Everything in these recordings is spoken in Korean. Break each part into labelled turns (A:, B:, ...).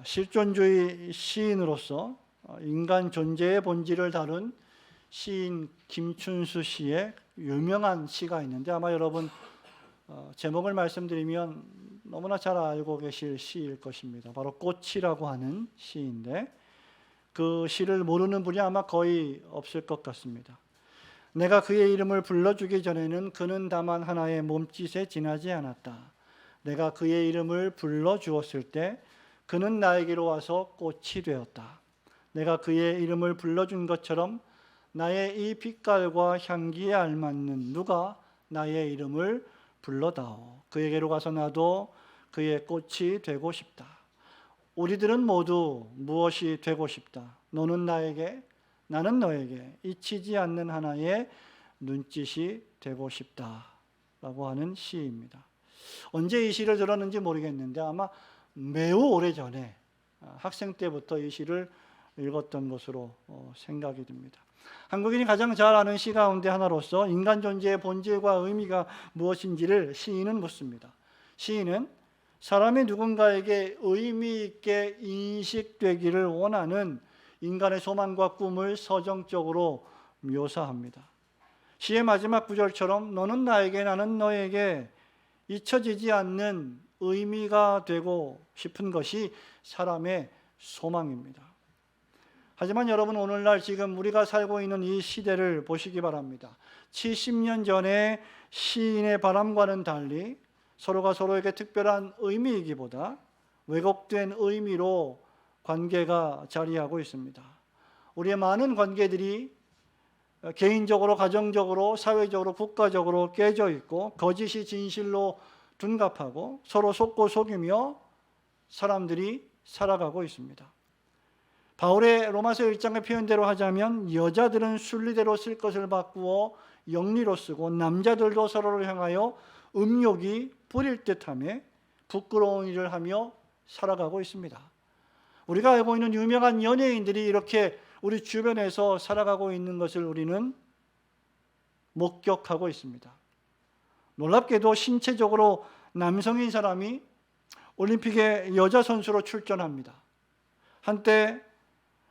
A: 실존주의 시인으로서 인간 존재의 본질을 다룬 시인 김춘수 씨의 유명한 시가 있는데, 아마 여러분 제목을 말씀드리면 너무나 잘 알고 계실 시일 것입니다. 바로 꽃이라고 하는 시인데, 그 시를 모르는 분이 아마 거의 없을 것 같습니다. 내가 그의 이름을 불러주기 전에는 그는 다만 하나의 몸짓에 지나지 않았다. 내가 그의 이름을 불러주었을 때 그는 나에게로 와서 꽃이 되었다. 내가 그의 이름을 불러준 것처럼 나의 이 빛깔과 향기에 알맞는 누가 나의 이름을 불러다오. 그에게로 가서 나도 그의 꽃이 되고 싶다. 우리들은 모두 무엇이 되고 싶다. 너는 나에게, 나는 너에게 잊히지 않는 하나의 눈짓이 되고 싶다 라고 하는 시입니다. 언제 이 시를 들었는지 모르겠는데 아마 매우 오래전에 학생 때부터 이 시를 읽었던 것으로 생각이 듭니다. 한국인이 가장 잘 아는 시 가운데 하나로서 인간 존재의 본질과 의미가 무엇인지를 시인은 묻습니다. 시인은 사람이 누군가에게 의미 있게 인식되기를 원하는 인간의 소망과 꿈을 서정적으로 묘사합니다. 시의 마지막 구절처럼 너는 나에게, 나는 너에게 잊혀지지 않는 의미가 되고 싶은 것이 사람의 소망입니다. 하지만 여러분, 오늘날 지금 우리가 살고 있는 이 시대를 보시기 바랍니다. 70년 전에 시인의 바람과는 달리 서로가 서로에게 특별한 의미이기보다 왜곡된 의미로 관계가 자리하고 있습니다. 우리의 많은 관계들이 개인적으로, 가정적으로, 사회적으로, 국가적으로 깨져 있고 거짓이 진실로 둔갑하고 서로 속고 속이며 사람들이 살아가고 있습니다. 바울의 로마서 1장의 표현대로 하자면 여자들은 순리대로 쓸 것을 바꾸어 영리로 쓰고 남자들도 서로를 향하여 음욕이 부릴 듯하며 부끄러운 일을 하며 살아가고 있습니다. 우리가 알고 있는 유명한 연예인들이 이렇게 우리 주변에서 살아가고 있는 것을 우리는 목격하고 있습니다. 놀랍게도 신체적으로 남성인 사람이 올림픽에 여자 선수로 출전합니다. 한때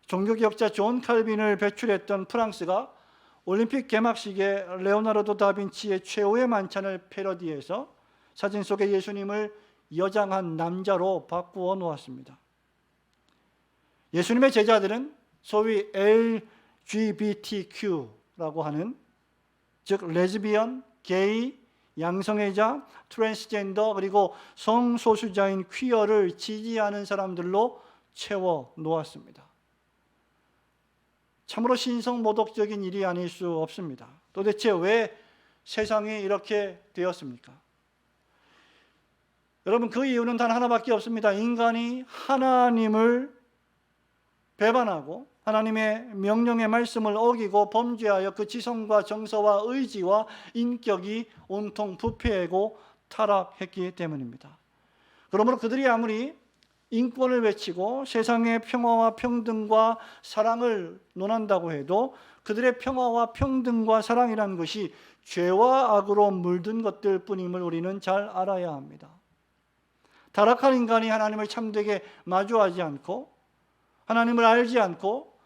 A: 종교개혁자 존 칼빈을 배출했던 프랑스가 올림픽 개막식에 레오나르도 다빈치의 최후의 만찬을 패러디해서 사진 속의 예수님을 여장한 남자로 바꾸어 놓았습니다. 예수님의 제자들은 소위 LGBTQ라고 하는, 즉 레즈비언, 게이, 양성애자, 트랜스젠더, 그리고 성소수자인 퀴어를 지지하는 사람들로 채워 놓았습니다. 참으로 신성모독적인 일이 아닐 수 없습니다. 도대체 왜 세상이 이렇게 되었습니까? 여러분, 그 이유는 단 하나밖에 없습니다. 인간이 하나님을 배반하고 하나님의 명령의 말씀을 어기고 범죄하여 그 지성과 정서와 의지와 인격이 온통 부패하고 타락했기 때문입니다. 그러므로 그들이 아무리 인권을 외치고 세상의 평화와 평등과 사랑을 논한다고 해도 그들의 평화와 평등과 사랑이라는 것이 죄와 악으로 물든 것들 뿐임을 우리는 잘 알아야 합니다. 타락한 인간이 하나님을 참되게 마주하지 않고 하나님을 알지 않고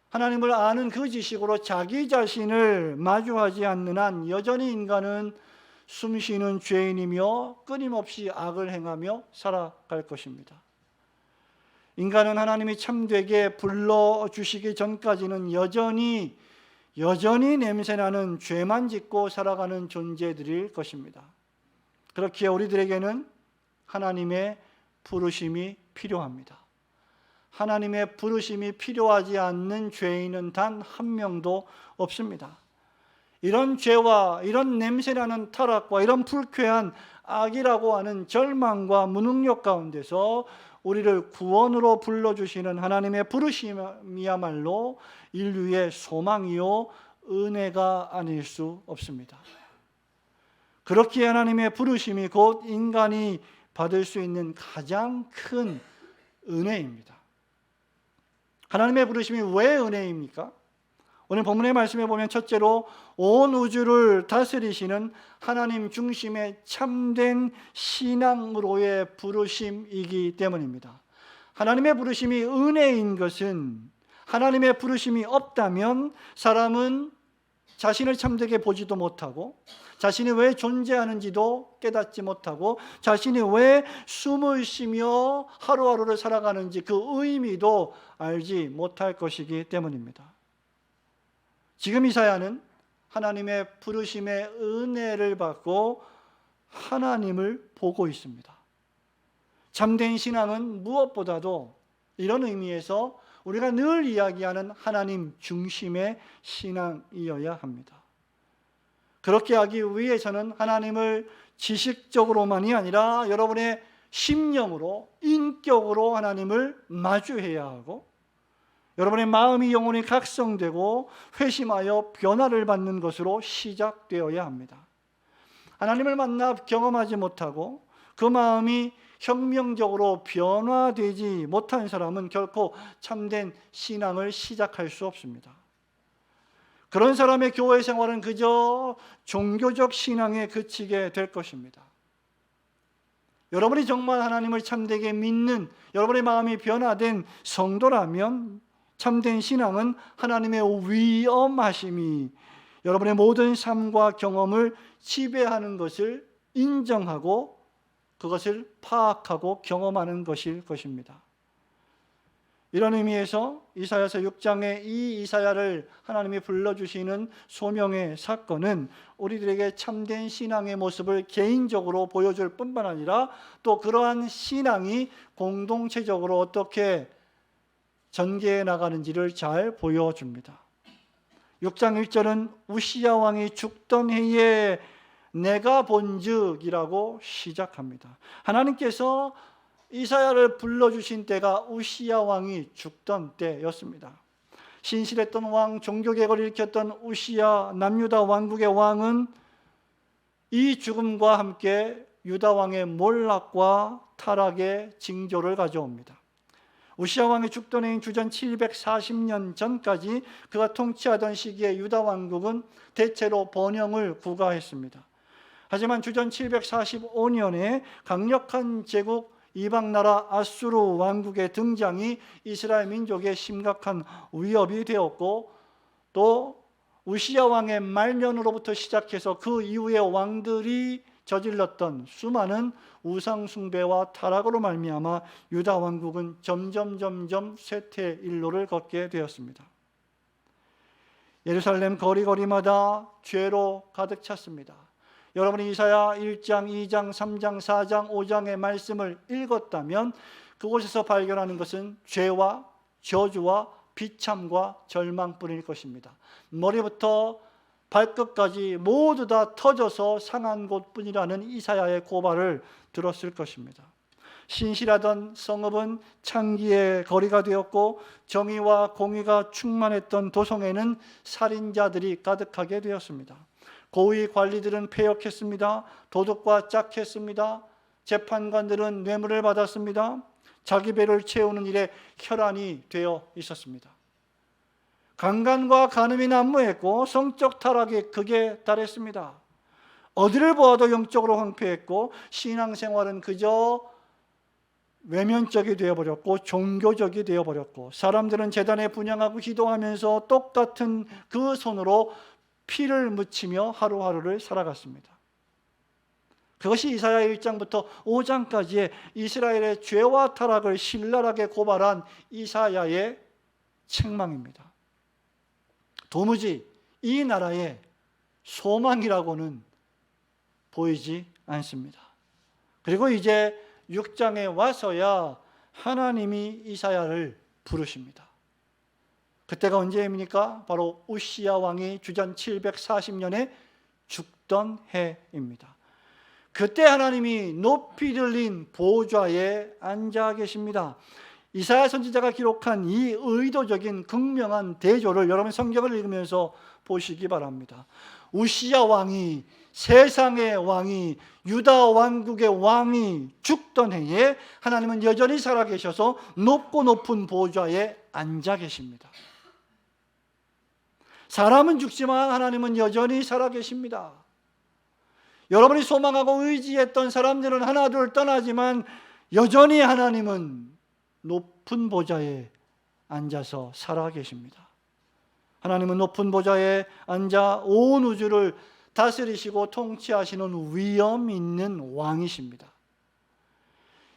A: 하나님을 아는 그 지식으로 자기 자신을 마주하지 않는 한 여전히 인간은 숨쉬는 죄인이며 끊임없이 악을 행하며 살아갈 것입니다. 인간은 하나님이 참되게 불러주시기 전까지는 여전히 냄새나는 죄만 짓고 살아가는 존재들일 것입니다. 그렇기에 우리들에게는 하나님의 부르심이 필요합니다. 하나님의 부르심이 필요하지 않는 죄인은 단 한 명도 없습니다. 이런 죄와 이런 냄새나는 타락과 이런 불쾌한 악이라고 하는 절망과 무능력 가운데서 우리를 구원으로 불러주시는 하나님의 부르심이야말로 인류의 소망이요 은혜가 아닐 수 없습니다. 그렇기에 하나님의 부르심이 곧 인간이 받을 수 있는 가장 큰 은혜입니다. 하나님의 부르심이 왜 은혜입니까? 오늘 본문의 말씀에 보면 첫째로 온 우주를 다스리시는 하나님 중심의 참된 신앙으로의 부르심이기 때문입니다. 하나님의 부르심이 은혜인 것은, 하나님의 부르심이 없다면 사람은 자신을 참되게 보지도 못하고, 자신이 왜 존재하는지도 깨닫지 못하고, 자신이 왜 숨을 쉬며 하루하루를 살아가는지 그 의미도 알지 못할 것이기 때문입니다. 지금 이사야는 하나님의 부르심의 은혜를 받고 하나님을 보고 있습니다. 참된 신앙은 무엇보다도 이런 의미에서 우리가 늘 이야기하는 하나님 중심의 신앙이어야 합니다. 그렇게 하기 위해서는 하나님을 지식적으로만이 아니라 여러분의 심령으로, 인격으로 하나님을 마주해야 하고, 여러분의 마음이 영혼이 각성되고 회심하여 변화를 받는 것으로 시작되어야 합니다. 하나님을 만나 경험하지 못하고 그 마음이 혁명적으로 변화되지 못한 사람은 결코 참된 신앙을 시작할 수 없습니다. 그런 사람의 교회 생활은 그저 종교적 신앙에 그치게 될 것입니다. 여러분이 정말 하나님을 참되게 믿는, 여러분의 마음이 변화된 성도라면 참된 신앙은 하나님의 위엄하심이 여러분의 모든 삶과 경험을 지배하는 것을 인정하고 그것을 파악하고 경험하는 것일 것입니다. 이런 의미에서 이사야서 6장의 이 이사야를 하나님이 불러주시는 소명의 사건은 우리들에게 참된 신앙의 모습을 개인적으로 보여줄 뿐만 아니라 또 그러한 신앙이 공동체적으로 어떻게 전개해 나가는지를 잘 보여줍니다. 6장 1절은 우시야 왕이 죽던 해에 내가 본즉이라고 시작합니다. 하나님께서 이사야를 불러주신 때가 우시야 왕이 죽던 때였습니다. 신실했던 왕, 종교개혁을 일으켰던 우시야 남유다 왕국의 왕은 이 죽음과 함께 유다 왕의 몰락과 타락의 징조를 가져옵니다. 우시야 왕이 죽던 해인 주전 740년 전까지 그가 통치하던 시기에 유다 왕국은 대체로 번영을 구가했습니다. 하지만 주전 745년에 강력한 제국 이방나라 아수르 왕국의 등장이 이스라엘 민족에 심각한 위협이 되었고, 또 우시야 왕의 말년으로부터 시작해서 그 이후의 왕들이 저질렀던 수많은 우상 숭배와 타락으로 말미암아 유다 왕국은 점점 쇠퇴 일로를 걷게 되었습니다. 예루살렘 거리마다 죄로 가득 찼습니다. 여러분이 이사야 1장, 2장, 3장, 4장, 5장의 말씀을 읽었다면 그곳에서 발견하는 것은 죄와 저주와 비참과 절망뿐일 것입니다. 머리부터 발끝까지 모두 다 터져서 상한 곳뿐이라는 이사야의 고발을 들었을 것입니다. 신실하던 성읍은 창기의 거리가 되었고, 정의와 공의가 충만했던 도성에는 살인자들이 가득하게 되었습니다. 고위 관리들은 패역했습니다. 도둑과 짝했습니다. 재판관들은 뇌물을 받았습니다. 자기 배를 채우는 일에 혈안이 되어 있었습니다. 강간과 간음이 난무했고 성적 타락이 극에 달했습니다. 어디를 보아도 영적으로 황폐했고 신앙생활은 그저 외면적이 되어버렸고 종교적이 되어버렸고, 사람들은 제단에 분향하고 기도하면서 똑같은 그 손으로 피를 묻히며 하루하루를 살아갔습니다. 그것이 이사야 1장부터 5장까지의 이스라엘의 죄와 타락을 신랄하게 고발한 이사야의 책망입니다. 도무지 이 나라에 소망이라고는 보이지 않습니다. 그리고 이제 6장에 와서야 하나님이 이사야를 부르십니다. 그때가 언제입니까? 바로 우시야 왕이 주전 740년에 죽던 해입니다. 그때 하나님이 높이 들린 보좌에 앉아 계십니다. 이사야 선지자가 기록한 이 의도적인 극명한 대조를 여러분 성경을 읽으면서 보시기 바랍니다. 우시야 왕이, 세상의 왕이, 유다 왕국의 왕이 죽던 해에 하나님은 여전히 살아계셔서 높고 높은 보좌에 앉아 계십니다. 사람은 죽지만 하나님은 여전히 살아계십니다. 여러분이 소망하고 의지했던 사람들은 하나둘 떠나지만 여전히 하나님은 높은 보좌에 앉아서 살아계십니다. 하나님은 높은 보좌에 앉아 온 우주를 다스리시고 통치하시는 위엄 있는 왕이십니다.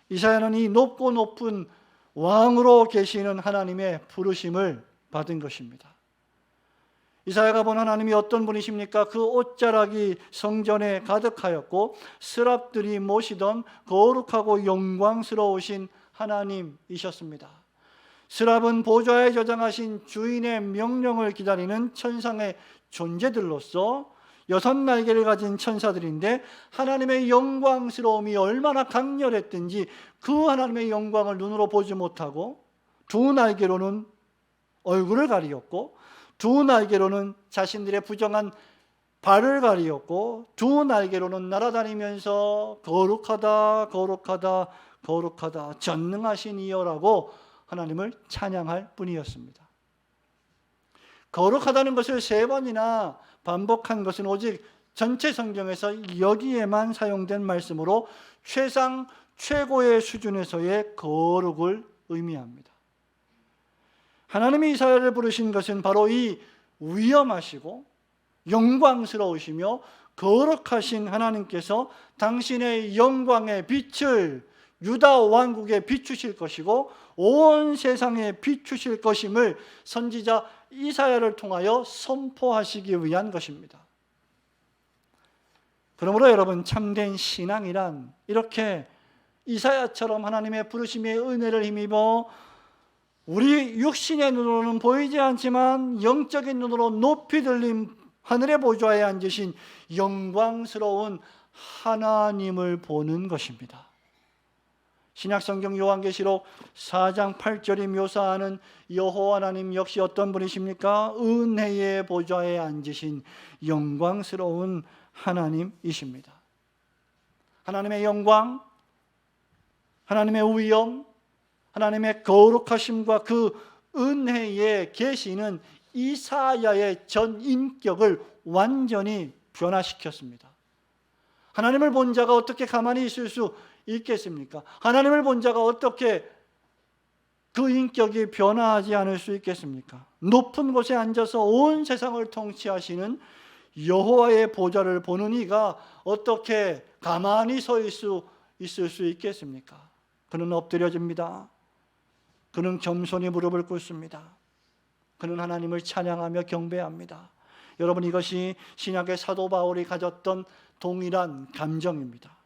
A: 이사야는 이 높고 높은 왕으로 계시는 하나님의 부르심을 받은 것입니다. 이사야가 본 하나님이 어떤 분이십니까? 그 옷자락이 성전에 가득하였고 스랍들이 모시던 거룩하고 영광스러우신 하나님이셨습니다. 스랍은 보좌에 저장하신 주인의 명령을 기다리는 천상의 존재들로서 6날개를 가진 천사들인데 하나님의 영광스러움이 얼마나 강렬했든지 그 하나님의 영광을 눈으로 보지 못하고 2날개로는 얼굴을 가리었고 2날개로는 자신들의 부정한 발을 가리었고 2날개로는 날아다니면서 거룩하다 거룩하다 거룩하다 전능하신 이여라고 하나님을 찬양할 뿐이었습니다. 거룩하다는 것을 3번이나 반복한 것은 오직 전체 성경에서 여기에만 사용된 말씀으로 최상 최고의 수준에서의 거룩을 의미합니다. 하나님이 이사야를 부르신 것은 바로 이 위엄하시고 영광스러우시며 거룩하신 하나님께서 당신의 영광의 빛을 유다 왕국에 비추실 것이고 온 세상에 비추실 것임을 선지자 이사야를 통하여 선포하시기 위한 것입니다. 그러므로 여러분, 참된 신앙이란 이렇게 이사야처럼 하나님의 부르심의 은혜를 힘입어 우리 육신의 눈으로는 보이지 않지만 영적인 눈으로 높이 들린 하늘의 보좌에 앉으신 영광스러운 하나님을 보는 것입니다. 신약성경 요한계시록 4장 8절이 묘사하는 여호와 하나님 역시 어떤 분이십니까? 은혜의 보좌에 앉으신 영광스러운 하나님이십니다. 하나님의 영광, 하나님의 위엄, 하나님의 거룩하심과 그 은혜의 계시는 이사야의 전 인격을 완전히 변화시켰습니다. 하나님을 본 자가 어떻게 가만히 있을 수 있겠습니까? 하나님을 본 자가 어떻게 그 인격이 변화하지 않을 수 있겠습니까? 높은 곳에 앉아서 온 세상을 통치하시는 여호와의 보좌를 보는 이가 어떻게 가만히 서 있을 수 있겠습니까? 그는 엎드려집니다. 그는 겸손히 무릎을 꿇습니다. 그는 하나님을 찬양하며 경배합니다. 여러분, 이것이 신약의 사도 바울이 가졌던 동일한 감정입니다.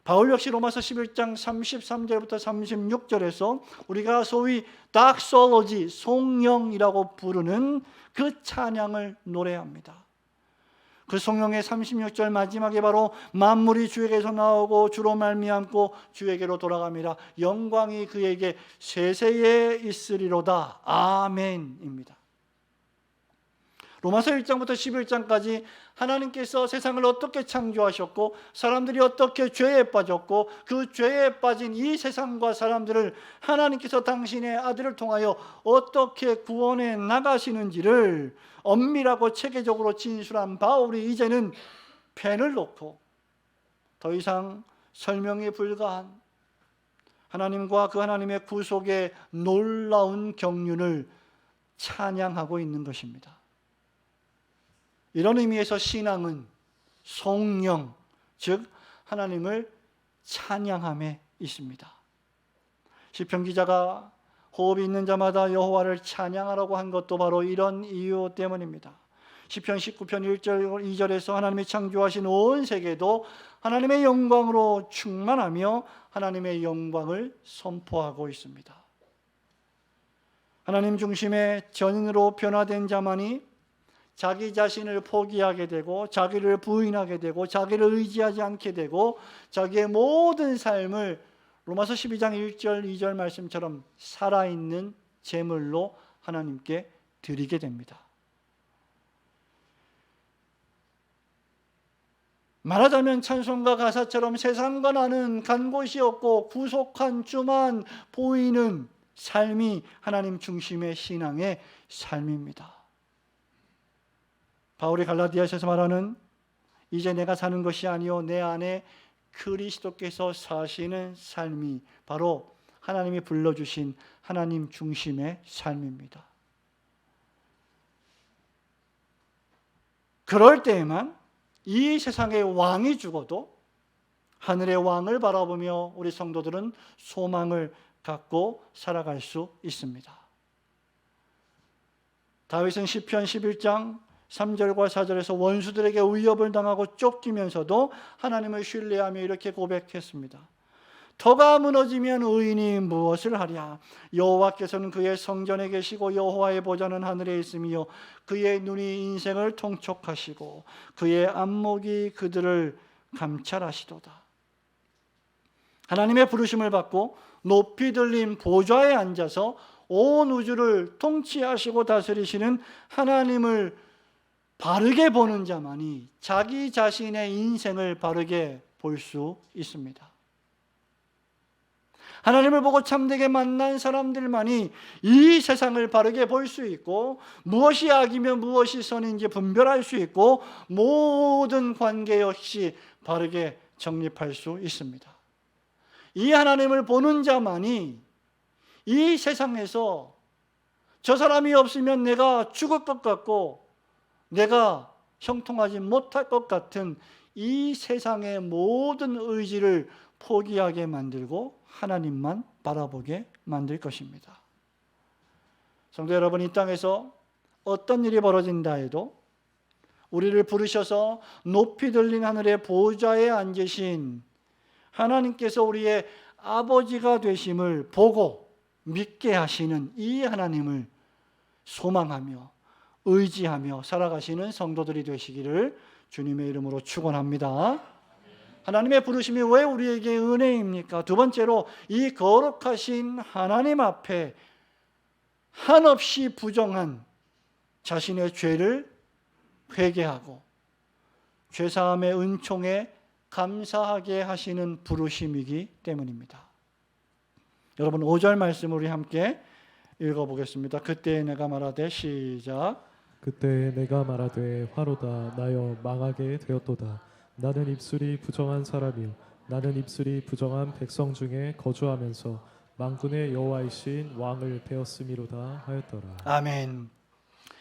A: 바울 역시 로마서 11장 33절부터 36절에서 우리가 소위 닥솔로지, 송영이라고 부르는 그 찬양을 노래합니다. 그 송영의 36절 마지막에 바로 만물이 주에게서 나오고 주로 말미암고 주에게로 돌아갑니다. 영광이 그에게 세세에 있으리로다. 아멘입니다. 로마서 1장부터 11장까지 하나님께서 세상을 어떻게 창조하셨고 사람들이 어떻게 죄에 빠졌고 그 죄에 빠진 이 세상과 사람들을 하나님께서 당신의 아들을 통하여 어떻게 구원해 나가시는지를 엄밀하고 체계적으로 진술한 바울이 이제는 펜을 놓고 더 이상 설명이 불가한 하나님과 그 하나님의 구속의 놀라운 경륜을 찬양하고 있는 것입니다. 이런 의미에서 신앙은 송영, 즉 하나님을 찬양함에 있습니다. 시편 기자가 호흡이 있는 자마다 여호와를 찬양하라고 한 것도 바로 이런 이유 때문입니다. 시편 19편 1절 2절에서 하나님이 창조하신 온 세계도 하나님의 영광으로 충만하며 하나님의 영광을 선포하고 있습니다. 하나님 중심의 전인으로 변화된 자만이 자기 자신을 포기하게 되고 자기를 부인하게 되고 자기를 의지하지 않게 되고 자기의 모든 삶을 로마서 12장 1절 2절 말씀처럼 살아있는 제물로 하나님께 드리게 됩니다. 말하자면 찬송가 가사처럼 세상과 나는 간 곳이 없고 구속한 주만 보이는 삶이 하나님 중심의 신앙의 삶입니다. 바울이 갈라디아서에서 말하는 이제 내가 사는 것이 아니요 내 안에 그리스도께서 사시는 삶이 바로 하나님이 불러주신 하나님 중심의 삶입니다. 그럴 때에만 이 세상의 왕이 죽어도 하늘의 왕을 바라보며 우리 성도들은 소망을 갖고 살아갈 수 있습니다. 다윗은 시편 11장 3절과 4절에서 원수들에게 위협을 당하고 쫓기면서도 하나님을 신뢰하며 이렇게 고백했습니다. 터가 무너지면 의인이 무엇을 하랴? 여호와께서는 그의 성전에 계시고 여호와의 보좌는 하늘에 있으며 그의 눈이 인생을 통촉하시고 그의 안목이 그들을 감찰하시도다. 하나님의 부르심을 받고 높이 들린 보좌에 앉아서 온 우주를 통치하시고 다스리시는 하나님을 바르게 보는 자만이 자기 자신의 인생을 바르게 볼 수 있습니다. 하나님을 보고 참되게 만난 사람들만이 이 세상을 바르게 볼 수 있고 무엇이 악이며 무엇이 선인지 분별할 수 있고 모든 관계 역시 바르게 정립할 수 있습니다. 이 하나님을 보는 자만이 이 세상에서 저 사람이 없으면 내가 죽을 것 같고 내가 형통하지 못할 것 같은 이 세상의 모든 의지를 포기하게 만들고 하나님만 바라보게 만들 것입니다. 성도 여러분, 이 땅에서 어떤 일이 벌어진다 해도 우리를 부르셔서 높이 들린 하늘의 보좌에 앉으신 하나님께서 우리의 아버지가 되심을 보고 믿게 하시는 이 하나님을 소망하며 의지하며 살아가시는 성도들이 되시기를 주님의 이름으로 축원합니다. 하나님의 부르심이 왜 우리에게 은혜입니까? 두 번째로 이 거룩하신 하나님 앞에 한없이 부정한 자신의 죄를 회개하고 죄사함의 은총에 감사하게 하시는 부르심이기 때문입니다. 여러분 5절 말씀 우리 함께 읽어보겠습니다. 그때 내가 말하되 시작.
B: 그때 내가 말하되 화로다 나여 망하게 되었도다. 나는 입술이 부정한 사람이요 나는 입술이 부정한 백성 중에 거주하면서 만군의 여호와이신 왕을 배웠음이로다 하였더라.
A: 아멘.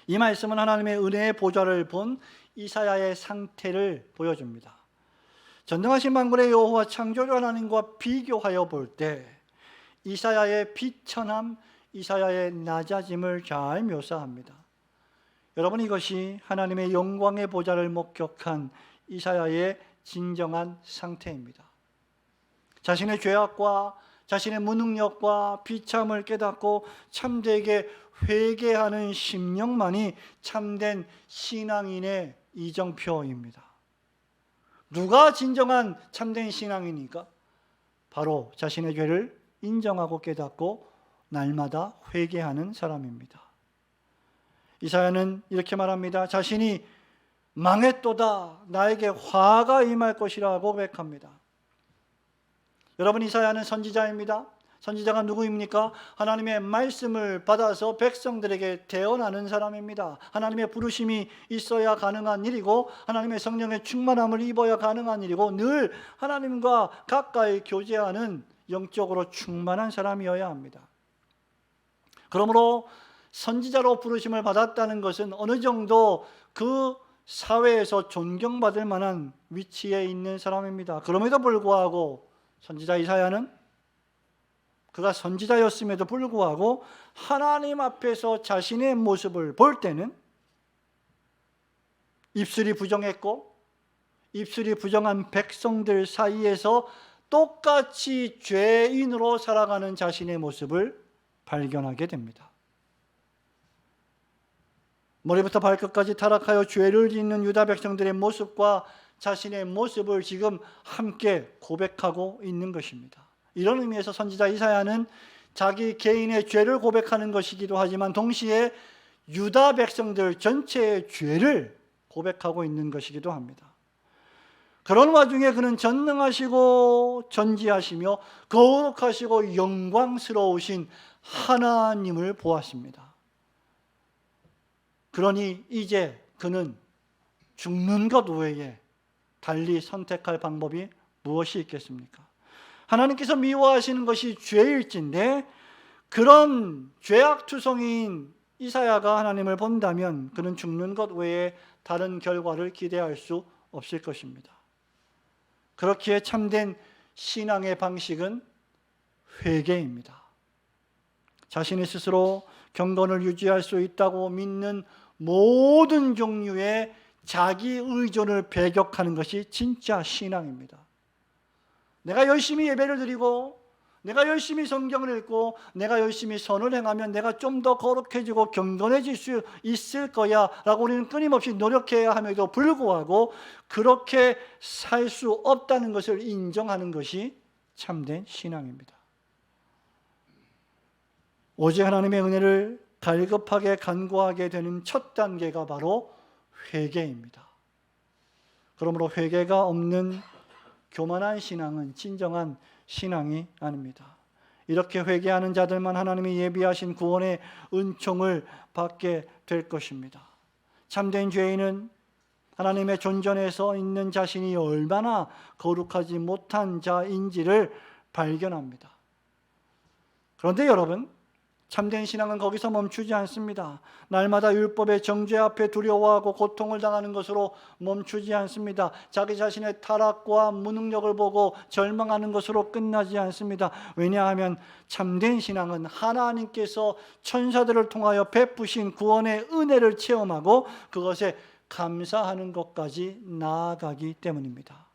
A: 이 말씀은 하나님의 은혜의 보좌를 본 이사야의 상태를 보여줍니다. 전능하신 만군의 여호와 창조주 하나님과 비교하여 볼 때 이사야의 비천함, 이사야의 낮아짐을 잘 묘사합니다. 여러분, 이것이 하나님의 영광의 보좌를 목격한 이사야의 진정한 상태입니다. 자신의 죄악과 자신의 무능력과 비참을 깨닫고 참되게 회개하는 심령만이 참된 신앙인의 이정표입니다. 누가 진정한 참된 신앙이니까? 바로 자신의 죄를 인정하고 깨닫고 날마다 회개하는 사람입니다. 이사야는 이렇게 말합니다. 자신이 망했도다, 나에게 화가 임할 것이라고 고백합니다. 여러분, 이사야는 선지자입니다. 선지자가 누구입니까? 하나님의 말씀을 받아서 백성들에게 대언하는 사람입니다. 하나님의 부르심이 있어야 가능한 일이고 하나님의 성령의 충만함을 입어야 가능한 일이고 늘 하나님과 가까이 교제하는 영적으로 충만한 사람이어야 합니다. 그러므로 선지자로 부르심을 받았다는 것은 어느 정도 그 사회에서 존경받을 만한 위치에 있는 사람입니다. 그럼에도 불구하고 선지자 이사야는 그가 선지자였음에도 불구하고 하나님 앞에서 자신의 모습을 볼 때는 입술이 부정했고 입술이 부정한 백성들 사이에서 똑같이 죄인으로 살아가는 자신의 모습을 발견하게 됩니다. 머리부터 발끝까지 타락하여 죄를 짓는 유다 백성들의 모습과 자신의 모습을 지금 함께 고백하고 있는 것입니다. 이런 의미에서 선지자 이사야는 자기 개인의 죄를 고백하는 것이기도 하지만 동시에 유다 백성들 전체의 죄를 고백하고 있는 것이기도 합니다. 그런 와중에 그는 전능하시고 전지하시며 거룩하시고 영광스러우신 하나님을 보았습니다. 그러니 이제 그는 죽는 것 외에 달리 선택할 방법이 무엇이 있겠습니까? 하나님께서 미워하시는 것이 죄일진데 그런 죄악투성이인 이사야가 하나님을 본다면 그는 죽는 것 외에 다른 결과를 기대할 수 없을 것입니다. 그렇기에 참된 신앙의 방식은 회개입니다. 자신이 스스로 경건을 유지할 수 있다고 믿는 모든 종류의 자기 의존을 배격하는 것이 진짜 신앙입니다. 내가 열심히 예배를 드리고 내가 열심히 성경을 읽고 내가 열심히 선을 행하면 내가 좀 더 거룩해지고 경건해질 수 있을 거야 라고 우리는 끊임없이 노력해야 함에도 불구하고 그렇게 살 수 없다는 것을 인정하는 것이 참된 신앙입니다. 오직 하나님의 은혜를 갈급하게 간구하게 되는 첫 단계가 바로 회개입니다. 그러므로 회개가 없는 교만한 신앙은 진정한 신앙이 아닙니다. 이렇게 회개하는 자들만 하나님이 예비하신 구원의 은총을 받게 될 것입니다. 참된 죄인은 하나님의 존전에서 있는 자신이 얼마나 거룩하지 못한 자인지를 발견합니다. 그런데 여러분, 참된 신앙은 거기서 멈추지 않습니다. 날마다 율법의 정죄 앞에 두려워하고 고통을 당하는 것으로 멈추지 않습니다. 자기 자신의 타락과 무능력을 보고 절망하는 것으로 끝나지 않습니다. 왜냐하면 참된 신앙은 하나님께서 천사들을 통하여 베푸신 구원의 은혜를 체험하고 그것에 감사하는 것까지 나아가기 때문입니다.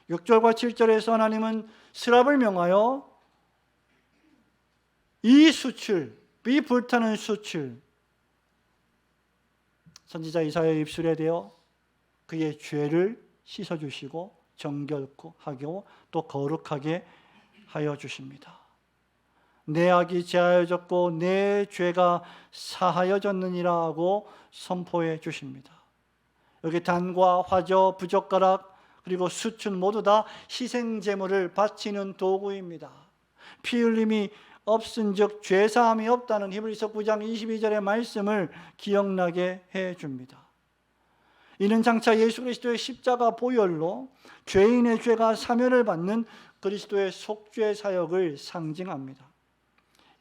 A: 6절과 7절에서 하나님은 스랍을 명하여 이 수출, 이 불타는 수출, 선지자 이사야의 입술에 대어 그의 죄를 씻어주시고 정결하게 또 거룩하게 하여 주십니다. 내 악이 제하여졌고 내 죄가 사하여졌느니라 하고 선포해 주십니다. 여기 단과 화저, 부젓가락 그리고 숯은 모두 다 희생제물을 바치는 도구입니다. 피 흘림이 없은즉 죄사함이 없다는 히브리서 9장 22절의 말씀을 기억나게 해줍니다. 이는 장차 예수 그리스도의 십자가 보혈로 죄인의 죄가 사면을 받는 그리스도의 속죄 사역을 상징합니다.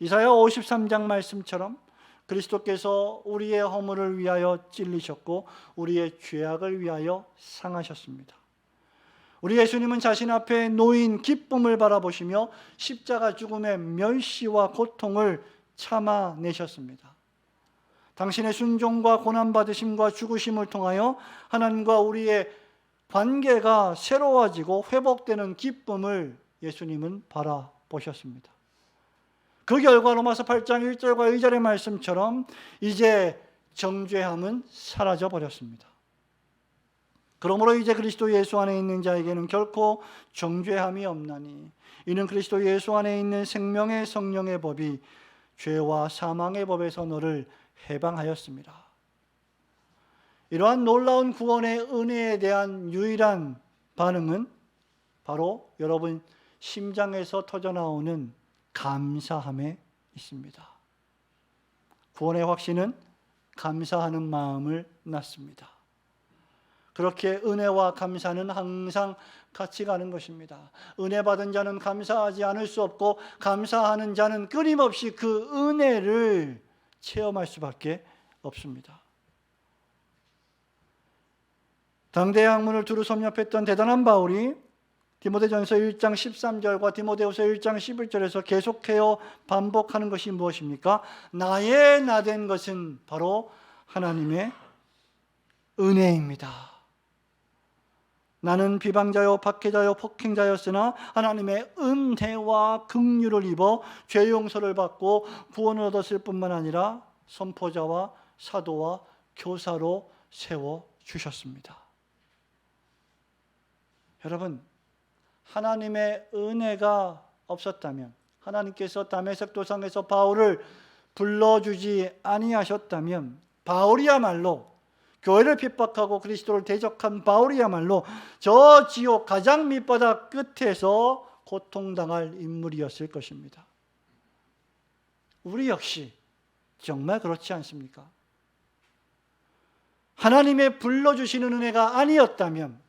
A: 이사야 53장 말씀처럼 그리스도께서 우리의 허물을 위하여 찔리셨고 우리의 죄악을 위하여 상하셨습니다. 우리 예수님은 자신 앞에 놓인 기쁨을 바라보시며 십자가 죽음의 멸시와 고통을 참아내셨습니다. 당신의 순종과 고난받으심과 죽으심을 통하여 하나님과 우리의 관계가 새로워지고 회복되는 기쁨을 예수님은 바라보셨습니다. 그 결과 로마서 8장 1절과 2절의 말씀처럼 이제 정죄함은 사라져 버렸습니다. 그러므로 이제 그리스도 예수 안에 있는 자에게는 결코 정죄함이 없나니 이는 그리스도 예수 안에 있는 생명의 성령의 법이 죄와 사망의 법에서 너를 해방하였습니다. 이러한 놀라운 구원의 은혜에 대한 유일한 반응은 바로 여러분 심장에서 터져나오는 감사함에 있습니다. 구원의 확신은 감사하는 마음을 낳습니다. 그렇게 은혜와 감사는 항상 같이 가는 것입니다. 은혜 받은 자는 감사하지 않을 수 없고 감사하는 자는 끊임없이 그 은혜를 체험할 수밖에 없습니다. 당대의 학문을 두루 섭렵했던 대단한 바울이 디모데전서 1장 13절과 디모데후서 1장 11절에서 계속해요 반복하는 것이 무엇입니까? 나의 나된 것은 바로 하나님의 은혜입니다. 나는 비방자요 박해자요 폭행자였으나 하나님의 은혜와 긍휼을 입어 죄 용서를 받고 구원을 얻었을 뿐만 아니라 선포자와 사도와 교사로 세워주셨습니다. 여러분, 하나님의 은혜가 없었다면, 하나님께서 다메섹 도상에서 바울을 불러주지 아니하셨다면 바울이야말로, 교회를 핍박하고 그리스도를 대적한 바울이야말로 저 지옥 가장 밑바닥 끝에서 고통당할 인물이었을 것입니다. 우리 역시 정말 그렇지 않습니까? 하나님의 불러주시는 은혜가 아니었다면,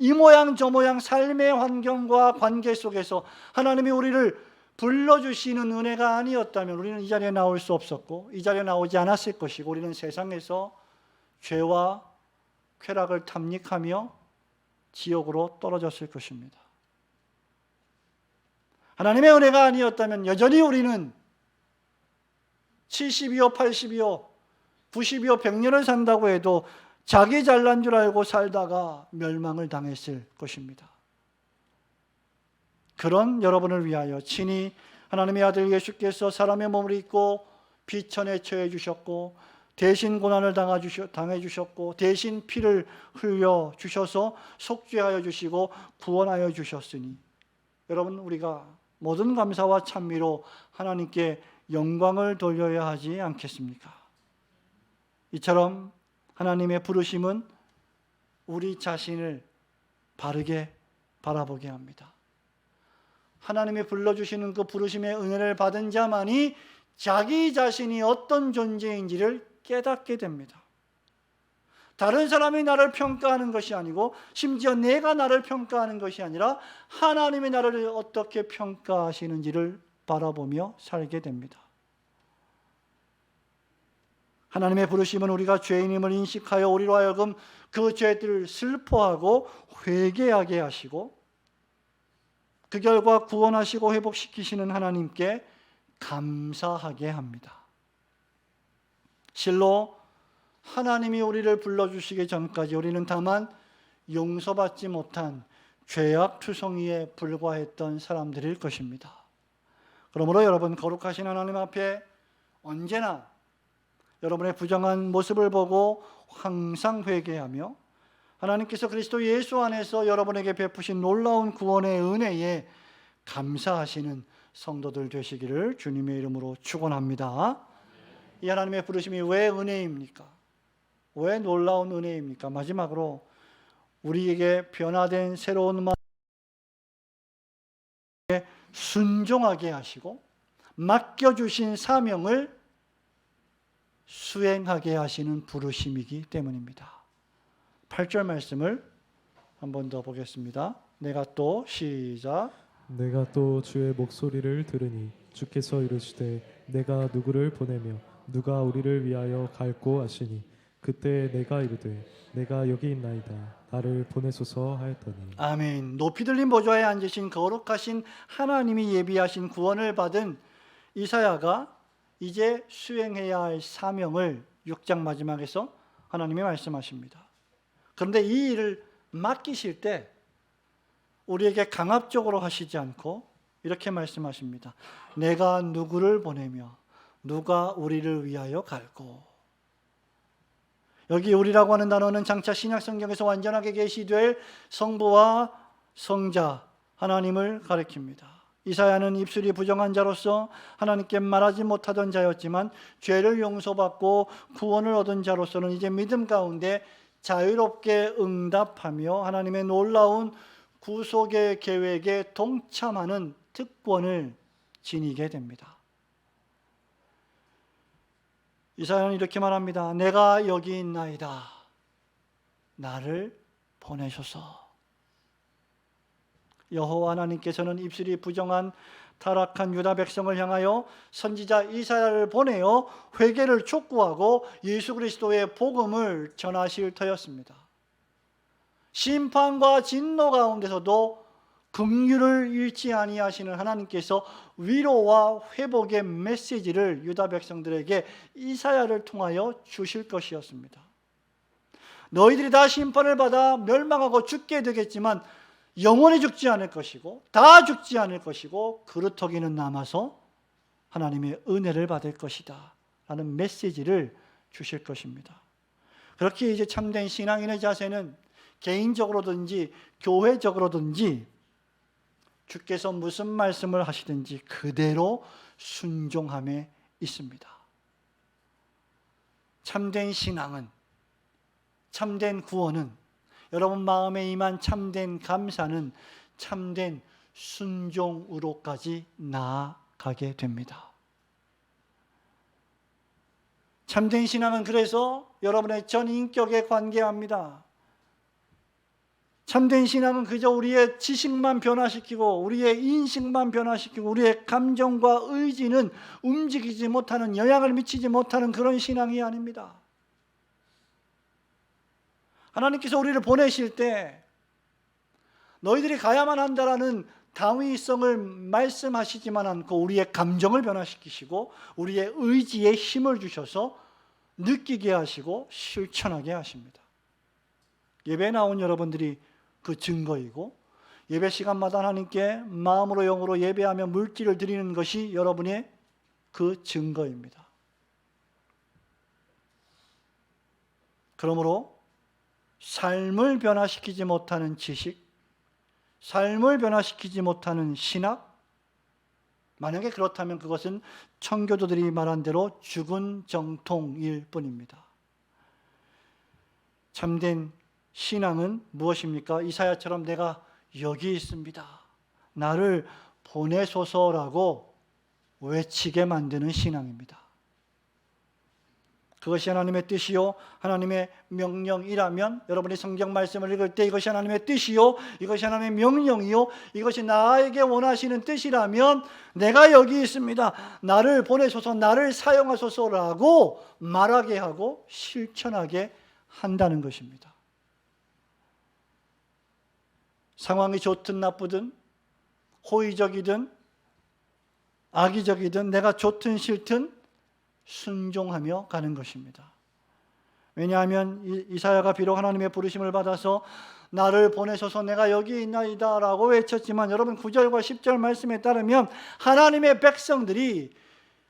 A: 이 모양 저 모양 삶의 환경과 관계 속에서 하나님이 우리를 불러주시는 은혜가 아니었다면 우리는 이 자리에 나올 수 없었고 이 자리에 나오지 않았을 것이고 우리는 세상에서 죄와 쾌락을 탐닉하며 지옥으로 떨어졌을 것입니다. 하나님의 은혜가 아니었다면 여전히 우리는 70이요 80이요 90이요 100년을 산다고 해도 자기 잘난 줄 알고 살다가 멸망을 당했을 것입니다. 그런 여러분을 위하여 친히 하나님의 아들 예수께서 사람의 몸을 입고 비천에 처해 주셨고 대신 고난을 당해 주셨고 대신 피를 흘려 주셔서 속죄하여 주시고 구원하여 주셨으니 여러분 우리가 모든 감사와 찬미로 하나님께 영광을 돌려야 하지 않겠습니까? 이처럼 하나님의 부르심은 우리 자신을 바르게 바라보게 합니다. 하나님이 불러주시는 그 부르심의 은혜를 받은 자만이 자기 자신이 어떤 존재인지를 깨닫게 됩니다. 다른 사람이 나를 평가하는 것이 아니고 심지어 내가 나를 평가하는 것이 아니라 하나님이 나를 어떻게 평가하시는지를 바라보며 살게 됩니다. 하나님의 부르심은 우리가 죄인임을 인식하여 우리로 하여금 그 죄들을 슬퍼하고 회개하게 하시고 그 결과 구원하시고 회복시키시는 하나님께 감사하게 합니다. 실로 하나님이 우리를 불러주시기 전까지 우리는 다만 용서받지 못한 죄악투성이에 불과했던 사람들일 것입니다. 그러므로 여러분 거룩하신 하나님 앞에 언제나 여러분의 부정한 모습을 보고 항상 회개하며 하나님께서 그리스도 예수 안에서 여러분에게 베푸신 놀라운 구원의 은혜에 감사하시는 성도들 되시기를 주님의 이름으로 축원합니다. 이 하나님의 부르심이 왜 은혜입니까? 왜 놀라운 은혜입니까? 마지막으로 우리에게 변화된 새로운 마음에 순종하게 하시고 맡겨주신 사명을 수행하게 하시는 부르심이기 때문입니다. 8절 말씀을 한 번 더 보겠습니다. 내가 또 시작.
B: 내가 또 주의 목소리를 들으니 주께서 이르시되 내가 누구를 보내며 누가 우리를 위하여 갈고 하시니 그때 내가 이르되 내가 여기 있나이다 나를 보내소서 하였더니.
A: 아멘. 높이 들린 보좌에 앉으신 거룩하신 하나님이 예비하신 구원을 받은 이사야가 이제 수행해야 할 사명을 6장 마지막에서 하나님이 말씀하십니다. 그런데 이 일을 맡기실 때 우리에게 강압적으로 하시지 않고 이렇게 말씀하십니다. 내가 누구를 보내며 누가 우리를 위하여 갈고. 여기 우리라고 하는 단어는 장차 신약 성경에서 완전하게 계시될 성부와 성자 하나님을 가리킵니다. 이사야는 입술이 부정한 자로서 하나님께 말하지 못하던 자였지만 죄를 용서받고 구원을 얻은 자로서는 이제 믿음 가운데 자유롭게 응답하며 하나님의 놀라운 구속의 계획에 동참하는 특권을 지니게 됩니다. 이사야는 이렇게 말합니다. 내가 여기 있나이다. 나를 보내소서. 여호와 하나님께서는 입술이 부정한 타락한 유다 백성을 향하여 선지자 이사야를 보내어 회개를 촉구하고 예수 그리스도의 복음을 전하실 터였습니다. 심판과 진노 가운데서도 긍휼을 잃지 아니하시는 하나님께서 위로와 회복의 메시지를 유다 백성들에게 이사야를 통하여 주실 것이었습니다. 너희들이 다 심판을 받아 멸망하고 죽게 되겠지만 영원히 죽지 않을 것이고 다 죽지 않을 것이고 그루터기는 남아서 하나님의 은혜를 받을 것이다 라는 메시지를 주실 것입니다. 그렇게 이제 참된 신앙인의 자세는 개인적으로든지 교회적으로든지 주께서 무슨 말씀을 하시든지 그대로 순종함에 있습니다. 참된 신앙은, 참된 구원은, 여러분 마음에 임한 참된 감사는 참된 순종으로까지 나아가게 됩니다. 참된 신앙은 그래서 여러분의 전 인격에 관계합니다. 참된 신앙은 그저 우리의 지식만 변화시키고 우리의 인식만 변화시키고 우리의 감정과 의지는 움직이지 못하는, 영향을 미치지 못하는 그런 신앙이 아닙니다. 하나님께서 우리를 보내실 때 너희들이 가야만 한다라는 당위성을 말씀하시지만 않고 우리의 감정을 변화시키시고 우리의 의지에 힘을 주셔서 느끼게 하시고 실천하게 하십니다. 예배에 나온 여러분들이 그 증거이고, 예배 시간마다 하나님께 마음으로 영으로 예배하며 물질을 드리는 것이 여러분의 그 증거입니다. 그러므로 삶을 변화시키지 못하는 지식, 삶을 변화시키지 못하는 신학, 만약에 그렇다면 그것은 청교도들이 말한 대로 죽은 정통일 뿐입니다. 참된 신앙은 무엇입니까? 이사야처럼 내가 여기 있습니다, 나를 보내소서라고 외치게 만드는 신앙입니다. 그것이 하나님의 뜻이요 하나님의 명령이라면, 여러분이 성경 말씀을 읽을 때 이것이 하나님의 뜻이요 이것이 하나님의 명령이요 이것이 나에게 원하시는 뜻이라면 내가 여기 있습니다, 나를 보내소서, 나를 사용하소서라고 말하게 하고 실천하게 한다는 것입니다. 상황이 좋든 나쁘든 호의적이든 악의적이든 내가 좋든 싫든 순종하며 가는 것입니다. 왜냐하면 이사야가 비록 하나님의 부르심을 받아서 나를 보내소서 내가 여기 있나이다 라고 외쳤지만, 여러분 9절과 10절 말씀에 따르면 하나님의 백성들이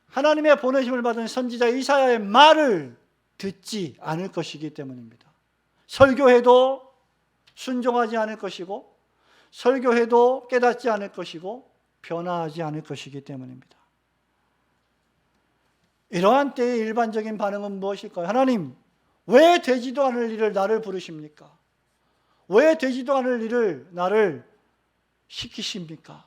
A: 하나님의 보내심을 받은 선지자 이사야의 말을 듣지 않을 것이기 때문입니다. 설교해도 순종하지 않을 것이고, 설교해도 깨닫지 않을 것이고, 변화하지 않을 것이기 때문입니다. 이러한 때의 일반적인 반응은 무엇일까요? 하나님, 왜 되지도 않을 일을 나를 부르십니까? 왜 되지도 않을 일을 나를 시키십니까?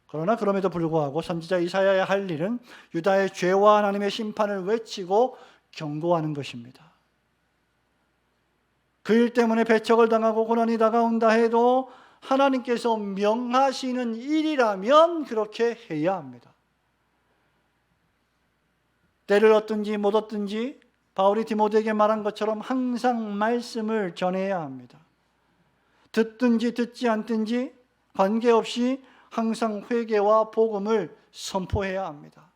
A: 그러나 그럼에도 불구하고 선지자 이사야의 할 일은 유다의 죄와 하나님의 심판을 외치고 경고하는 것입니다. 그 일 때문에 배척을 당하고 고난이 다가온다 해도 하나님께서 명하시는 일이라면 그렇게 해야 합니다. 때를 얻든지 못 얻든지 바울이 디모데에게 말한 것처럼 항상 말씀을 전해야 합니다. 듣든지 듣지 않든지 관계없이 항상 회개와 복음을 선포해야 합니다.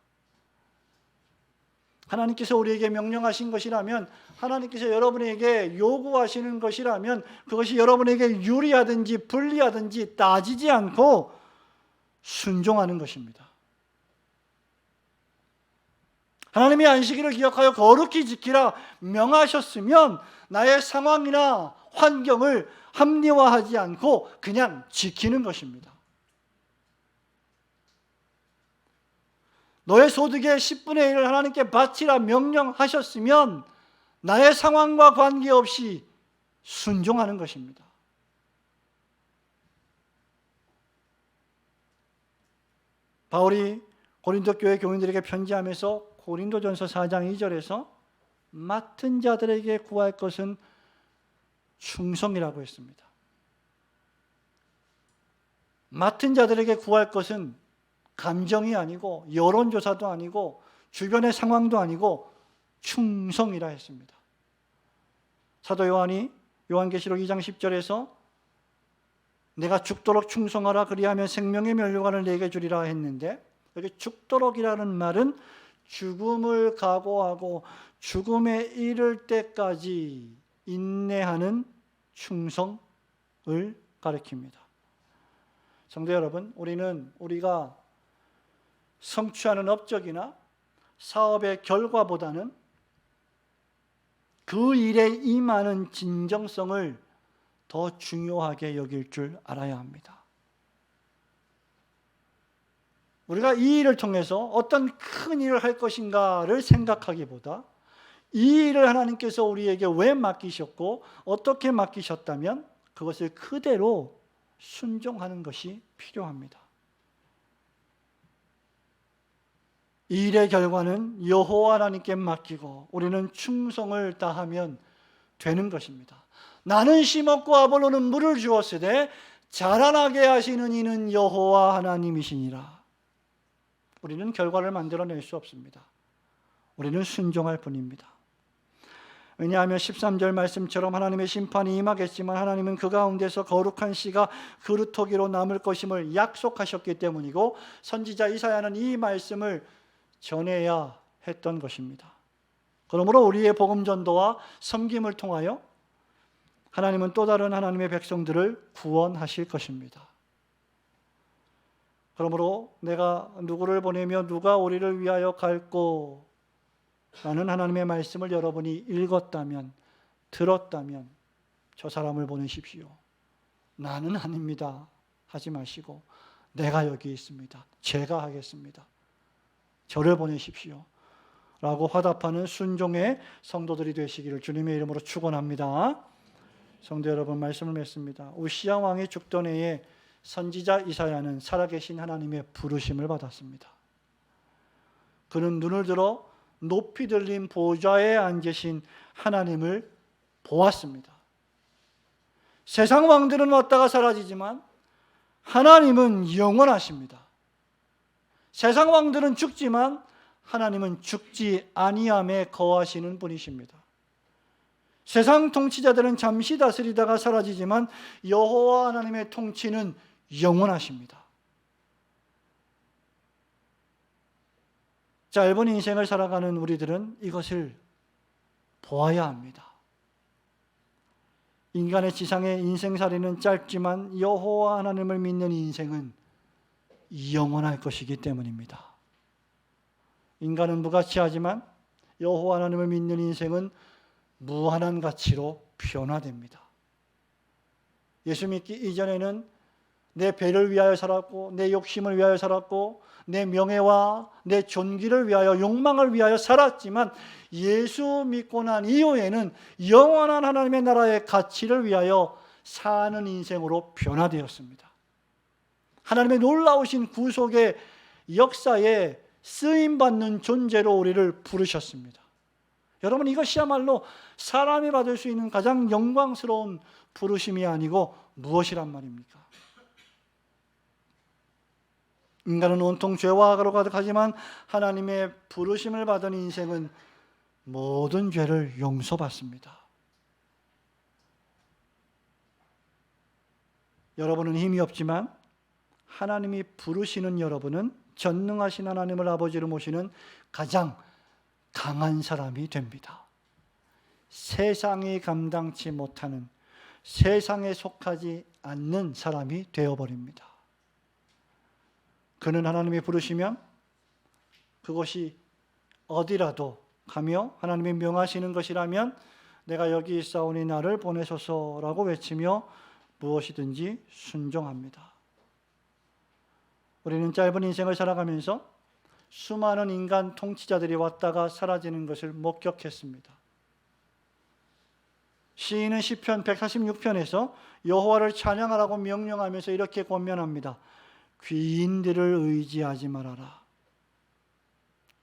A: 하나님께서 우리에게 명령하신 것이라면, 하나님께서 여러분에게 요구하시는 것이라면 그것이 여러분에게 유리하든지 불리하든지 따지지 않고 순종하는 것입니다. 하나님이 안식일을 기억하여 거룩히 지키라 명하셨으면 나의 상황이나 환경을 합리화하지 않고 그냥 지키는 것입니다. 너의 소득의 10분의 1을 하나님께 바치라 명령하셨으면 나의 상황과 관계없이 순종하는 것입니다. 바울이 고린도 교회 교인들에게 편지하면서 고린도전서 4장 2절에서 맡은 자들에게 구할 것은 충성이라고 했습니다. 맡은 자들에게 구할 것은 감정이 아니고 여론조사도 아니고 주변의 상황도 아니고 충성이라 했습니다. 사도 요한이 요한계시록 2장 10절에서 내가 죽도록 충성하라 그리하면 생명의 면류관을 내게 주리라 했는데, 여기 죽도록이라는 말은 죽음을 각오하고 죽음에 이를 때까지 인내하는 충성을 가리킵니다. 성도 여러분, 우리가 성취하는 업적이나 사업의 결과보다는 그 일에 임하는 진정성을 더 중요하게 여길 줄 알아야 합니다. 우리가 이 일을 통해서 어떤 큰 일을 할 것인가를 생각하기보다 이 일을 하나님께서 우리에게 왜 맡기셨고 어떻게 맡기셨다면 그것을 그대로 순종하는 것이 필요합니다. 이 일의 결과는 여호와 하나님께 맡기고 우리는 충성을 다하면 되는 것입니다. 나는 심었고 아볼로는 물을 주었으되 자라나게 하시는 이는 여호와 하나님이시니라. 우리는 결과를 만들어낼 수 없습니다. 우리는 순종할 뿐입니다. 왜냐하면 13절 말씀처럼 하나님의 심판이 임하겠지만 하나님은 그 가운데서 거룩한 씨가 그루터기로 남을 것임을 약속하셨기 때문이고, 선지자 이사야는 이 말씀을 전해야 했던 것입니다. 그러므로 우리의 복음 전도와 섬김을 통하여 하나님은 또 다른 하나님의 백성들을 구원하실 것입니다. 그러므로 내가 누구를 보내며 누가 우리를 위하여 갈꼬 라는 하나님의 말씀을 여러분이 읽었다면, 들었다면 저 사람을 보내십시오. 나는 아닙니다 하지 마시고, 내가 여기 있습니다, 제가 하겠습니다, 저를 보내십시오 라고 화답하는 순종의 성도들이 되시기를 주님의 이름으로 축원합니다. 성도 여러분, 말씀을 맺습니다. 우시야 왕이 죽던 해에 선지자 이사야는 살아계신 하나님의 부르심을 받았습니다. 그는 눈을 들어 높이 들린 보좌에 앉으신 하나님을 보았습니다. 세상 왕들은 왔다가 사라지지만 하나님은 영원하십니다. 세상 왕들은 죽지만 하나님은 죽지 아니함에 거하시는 분이십니다. 세상 통치자들은 잠시 다스리다가 사라지지만 여호와 하나님의 통치는 영원하십니다. 짧은 인생을 살아가는 우리들은 이것을 보아야 합니다. 인간의 지상의 인생살이는 짧지만 여호와 하나님을 믿는 인생은 영원할 것이기 때문입니다. 인간은 무가치하지만 여호와 하나님을 믿는 인생은 무한한 가치로 변화됩니다. 예수 믿기 이전에는 내 배를 위하여 살았고, 내 욕심을 위하여 살았고, 내 명예와 내 존귀를 위하여, 욕망을 위하여 살았지만 예수 믿고 난 이후에는 영원한 하나님의 나라의 가치를 위하여 사는 인생으로 변화되었습니다. 하나님의 놀라우신 구속의 역사에 쓰임받는 존재로 우리를 부르셨습니다. 여러분, 이것이야말로 사람이 받을 수 있는 가장 영광스러운 부르심이 아니고 무엇이란 말입니까? 인간은 온통 죄와 악으로 가득하지만 하나님의 부르심을 받은 인생은 모든 죄를 용서받습니다. 여러분은 힘이 없지만 하나님이 부르시는 여러분은 전능하신 하나님을 아버지로 모시는 가장 강한 사람이 됩니다. 세상이 감당치 못하는, 세상에 속하지 않는 사람이 되어버립니다. 그는 하나님이 부르시면 그것이 어디라도 가며 하나님이 명하시는 것이라면 내가 여기 있사오니 나를 보내소서라고 외치며 무엇이든지 순종합니다. 우리는 짧은 인생을 살아가면서 수많은 인간 통치자들이 왔다가 사라지는 것을 목격했습니다. 시인은 시편 146편에서 여호와를 찬양하라고 명령하면서 이렇게 권면합니다. 귀인들을 의지하지 말아라.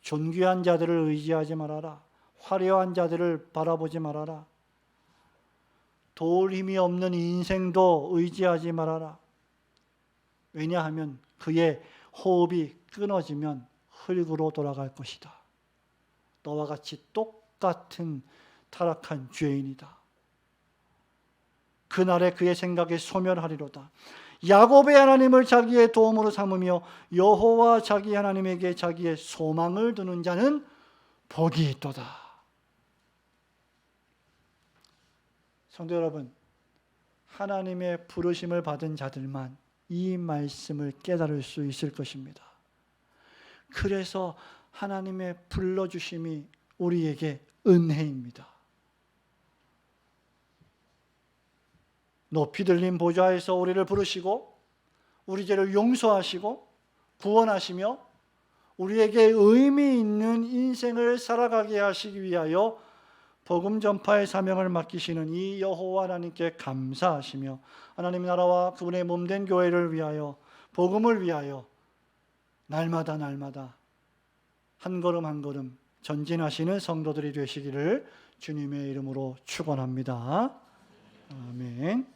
A: 존귀한 자들을 의지하지 말아라. 화려한 자들을 바라보지 말아라. 도울 힘이 없는 인생도 의지하지 말아라. 왜냐하면 그의 호흡이 끊어지면 흙으로 돌아갈 것이다. 너와 같이 똑같은 타락한 죄인이다. 그날에 그의 생각이 소멸하리로다. 야곱의 하나님을 자기의 도움으로 삼으며 여호와 자기 하나님에게 자기의 소망을 두는 자는 복이 있도다. 성도 여러분, 하나님의 부르심을 받은 자들만 이 말씀을 깨달을 수 있을 것입니다. 그래서 하나님의 불러주심이 우리에게 은혜입니다. 높이 들린 보좌에서 우리를 부르시고 우리 죄를 용서하시고 구원하시며 우리에게 의미 있는 인생을 살아가게 하시기 위하여 복음 전파의 사명을 맡기시는 이 여호와 하나님께 감사하시며 하나님 나라와 그분의 몸된 교회를 위하여, 복음을 위하여 날마다 한 걸음 한 걸음 전진하시는 성도들이 되시기를 주님의 이름으로 축원합니다. 아멘.